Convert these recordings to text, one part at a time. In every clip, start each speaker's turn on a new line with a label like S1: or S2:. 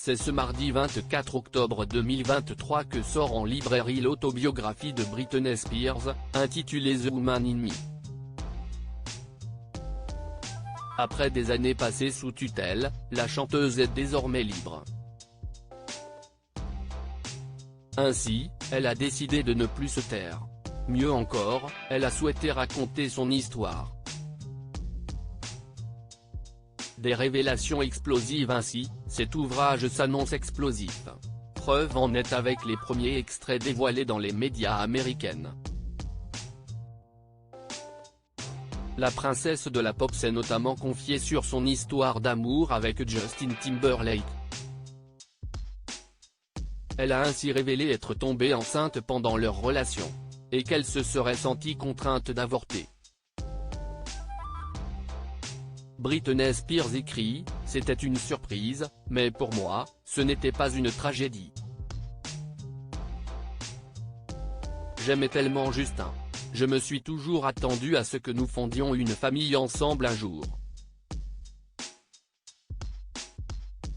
S1: C'est ce mardi 24 octobre 2023 que sort en librairie l'autobiographie de Britney Spears, intitulée The Woman in Me. Après des années passées sous tutelle, la chanteuse est désormais libre. Ainsi, elle a décidé de ne plus se taire. Mieux encore, elle a souhaité raconter son histoire. Des révélations explosives ainsi, cet ouvrage s'annonce explosif. Preuve en est avec les premiers extraits dévoilés dans les médias américaines. La princesse de la pop s'est notamment confiée sur son histoire d'amour avec Justin Timberlake. Elle a ainsi révélé être tombée enceinte pendant leur relation, et qu'elle se serait sentie contrainte d'avorter. Britney Spears écrit « C'était une surprise, mais pour moi, ce n'était pas une tragédie. J'aimais tellement Justin. Je me suis toujours attendue à ce que nous fondions une famille ensemble un jour.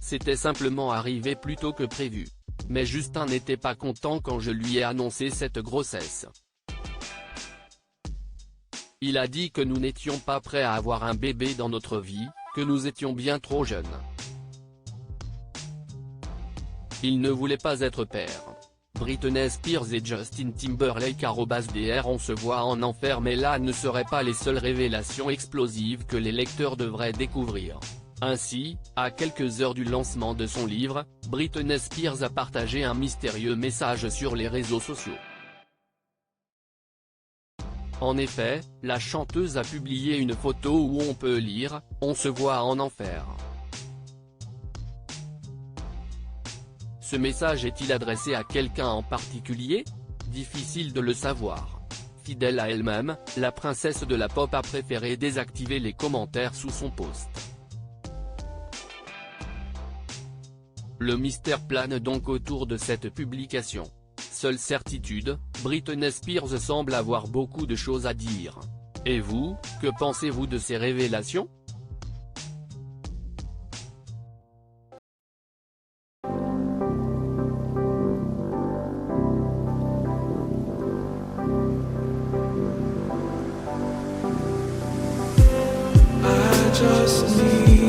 S1: C'était simplement arrivé plus tôt que prévu. Mais Justin n'était pas content quand je lui ai annoncé cette grossesse. Il a dit que nous n'étions pas prêts à avoir un bébé dans notre vie, que nous étions bien trop jeunes. Il ne voulait pas être père. Britney Spears et Justin Timberlake /Dr on se voit en enfer, mais là ne seraient pas les seules révélations explosives que les lecteurs devraient découvrir. Ainsi, à quelques heures du lancement de son livre, Britney Spears a partagé un mystérieux message sur les réseaux sociaux. En effet, la chanteuse a publié une photo où on peut lire « On se voit en enfer ». Ce message est-il adressé à quelqu'un en particulier? Difficile de le savoir. Fidèle à elle-même, la princesse de la pop a préféré désactiver les commentaires sous son post. Le mystère plane donc autour de cette publication. Seule certitude, Britney Spears semble avoir beaucoup de choses à dire. Et vous, que pensez-vous de ces révélations?
S2: I just need